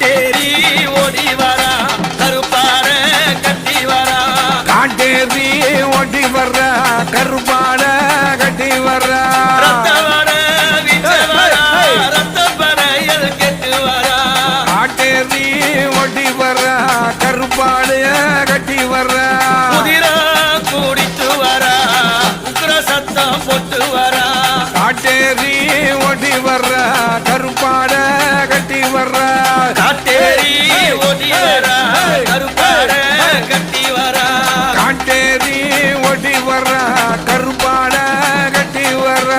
காட்டேரி ஓடி வரா கருப்பாட கட்டி வரா காட்டேரி ஓடி வர்ற கருப்பாட கட்டி வர்ற ரத்தவட வீச்ச வரா ரத்த படையல் கெட்டு வரா காட்டேரி ஓடி வர்ற கருப்பாடு கட்டி வர்ற குதிரை கூடித்து வரா உக்கிர சத்தம் போட்டு வரா காட்டேரி ஓடி வர்ற கருப்பாட கட்டி வர்ற காட்டேரி ஓடி வரா கருப்பாட கட்டி வரா காட்டேரி ஓடி வர்ற கருப்பாட கட்டி வர்ற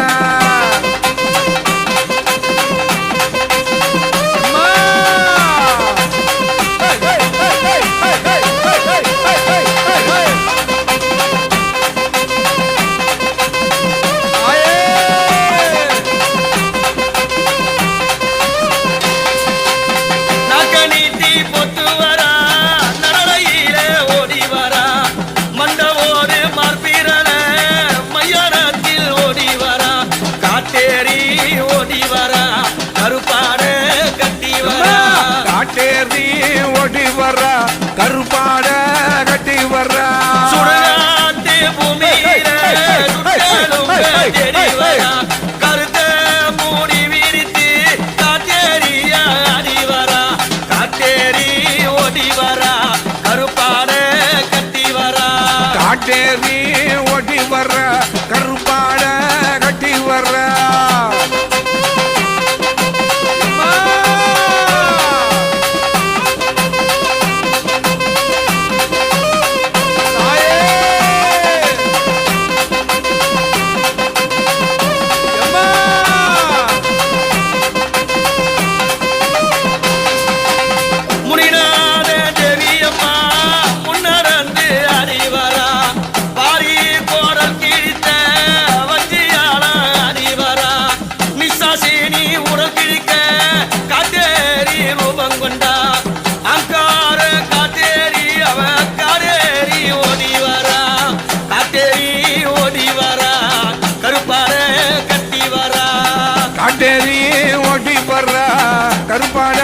நாக்கநீட்டி பொத்து வரா நடலையில ஓடி வரா மண்டவோடு மார்பிரல மையானத்தில் ஓடி வரா காட்டேரி ஓடி வரா கருப்பாட கட்டி வரா காட்டேரி ஓடி வர்ற கருப்பாட கட்டி வர்ற சுடுகாட்டு பூமியில சுட்டலும் தேடி வரா கருத்த மூடி விரித்து காட்டேரியா அடி வரா காட்டேரி ஓடி வரா கருப்பாட கட்டி வரா காட்டேரி ஓடி வர்ற கருப்பாட கட்டி வர்ற முனிநாத தேவியம்மா முன்னரந்து அடி வரா பாரி கோடல் கிழித்த வஞ்சியாள அடி வரா நிசாசினி உடல் கிழிக்க காட்டேரி ரூபம் கொண்டா அங்கார காட்டேரி அவ காடேரி ஓடி வரா காட்டேரி ஓடி வரா கருப்பாட கட்டி வரா காட்டேரி ஓடி வர்ற கருப்பாட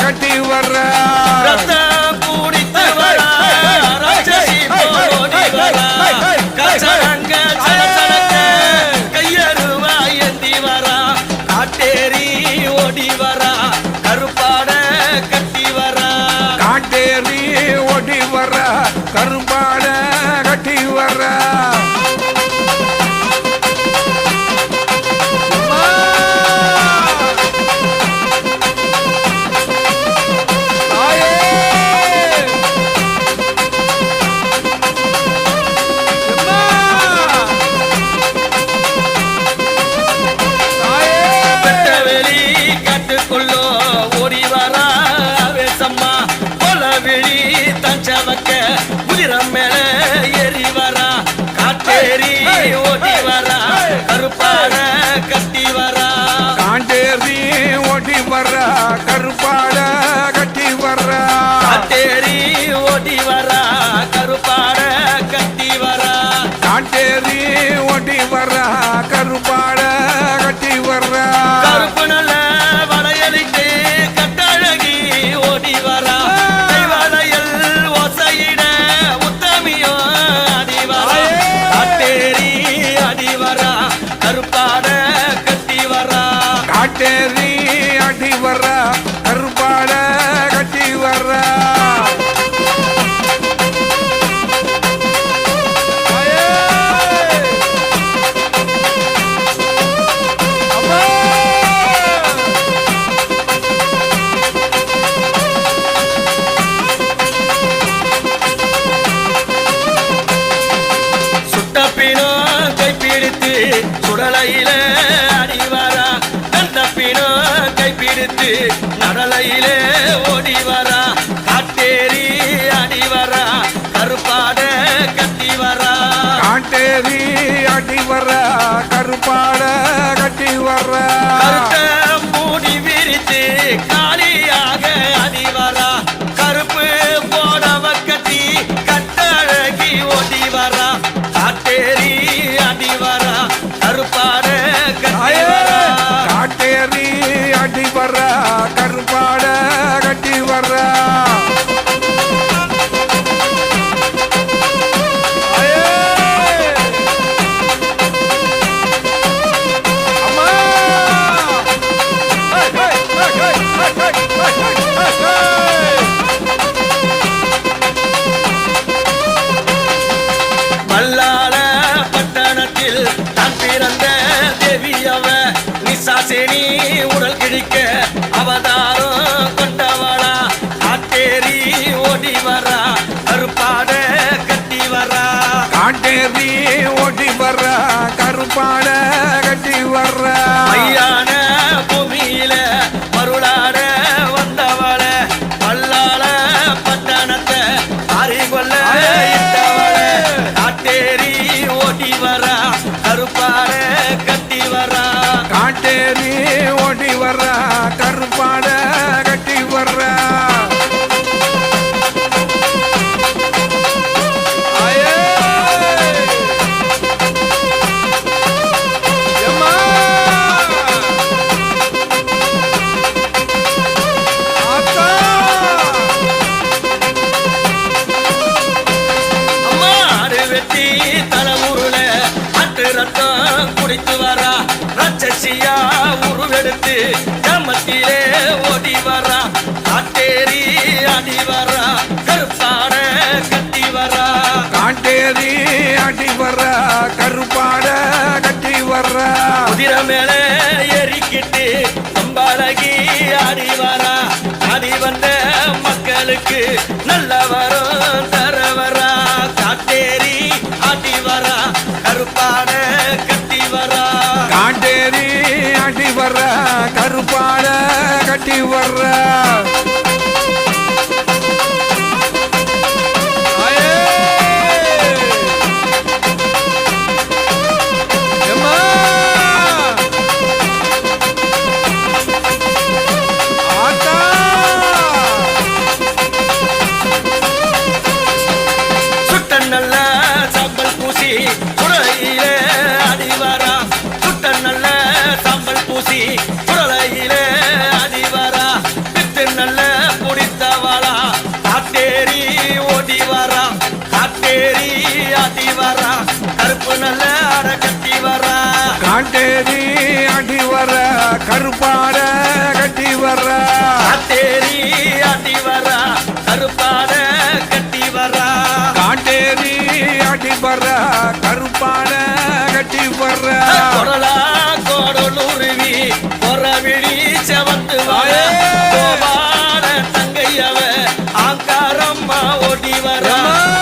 கட்டி வர்ற ரத்தம் கூடித்து வரா ராட்சசி போல் ஓடி வரா கச்சடங்க சலசலக்க கையருவா ஏந்தி வரா காட்டேரி ஓடி வரா கருப்பாட கட்டி வரா காட்டேரி ஓடி வர்ற கருப்பாட கட்டி வர்ற வெட்டவெளி காட்டுக்குள்ளோ ஓடி வரா வேசம்மா கொலவெளி தஞ்சவக்க குதிரம் மேல ஏறி வரா காட்டேரி ஓடி வரா கருப்பாட கட்டி வரா காட்டேரி ஓடி வர்ற கருப்பாட கட்டி வர்ற காட்டேரி ஓடி வரா கருப்பாட கட்டி வரா காட்டேரி ஓடி வர்ற கருப்பாட கட்டி வர்ற கருப்பு நல்ல வளையலிட்டு கட்டழகி ஓடி வரா கைவளையல் ஓசையிட உத்தமியோ அடி வரா காட்டேரி அடி வரா கருப்பாட கட்டி வரா காட்டேரி அடி வர்ற கருப்பாட கட்டி வர்ற சுட்டப்பினோ கைப்பிடித்து சுடலையில அடி வரா கண்டப்பினோ கைப்பிடித்து நடலையில ஓடி வரா காட்டேரி அடி வரா கருப்பாட கட்டி வரா காட்டேரி அடி வர்ற கருப்பாட கட்டி வர்ற கருத்த மூடி விரித்து காலியாக அடி வரா கருப்பு போடவ கட்டி கட்டழகி ஓடி வரா காட்டேரி அடி வரா கருப்பாட கட்டி வரா காட்டேரி அடி வர்ற கருப்பாட கட்டி அமாசேனி உடல் கிழிக்க அவதாரம் கொண்டவளா காட்டேரி ஓடி வரா கருப்பாட கட்டி வரா காட்டேரி ஓடி வர்றா கருப்பாட கட்டி வர்றா ஐயான பூமியில மருளாட வந்தவள பல்லாள பட்டணத்தை அறிகொள்ள இட்டவள காட்டேரி ஓடி வரா கருப்பாட கட்டி வரா காட்டேரி ஓடி வர்றா கருப்பாட கட்டி வர்றா ஆயே! எம்மா! ஆத்தா! அம்மா ஆடு வெட்டி தலைமுருள அட்டு ரத்தம் குடித்து வரா ரட்சசியா உருவெடுத்து ஜமத்திலே ஓடி வரா காட்டேரி அடி வரா கருப்பாட கட்டி வரா காட்டேரி அடி வர்றா கருப்பாட கட்டி வர்றா குதிரை மேல ஏறிக்கிட்டு அம்பாலகி ஆடி வரா ஆடி வந்த மக்களுக்கு நல்ல வரம் தர வரா காட்டேரி ஆடி வரா கருப்பாட கட்டி வரா காட்டேரி அடி வர்றா கருப்பாட கட்டி வர்றா ஆயே! எம்மா! ஆத்தா! சுட்ட நல்ல சாம்பல் பூசி குடலையிலே அடி வரா சுட்ட நல்ல சாம்பல் பூசி குடலையிலே அடி வரா வித்து நல்ல குடித்தவளா காட்டேரி ஓடி வரா காட்டேரி அடி வரா கருப்பு நல்ல அட கட்டி வரா காட்டேரி அடி வர்றா கருப்பாட கட்டி வர்றா காட்டேரி அடி வரா கருப்பாட கட்டி வரா காட்டேரி அடி வர்றா கருப்பாட கட்டி வர்றா கொடலா கோடலுருவி பொறவிழி செவந்து வாழ கோபால தங்கையவ ஆங்காரம்மா ஓடி வரா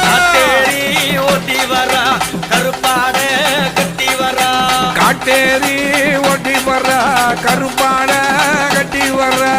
காட்டேரி ஓடி வரா கருப்பாட கட்டி வரா காட்டேரி ஓடி வர்றா கருப்பாட கட்டி வர்றா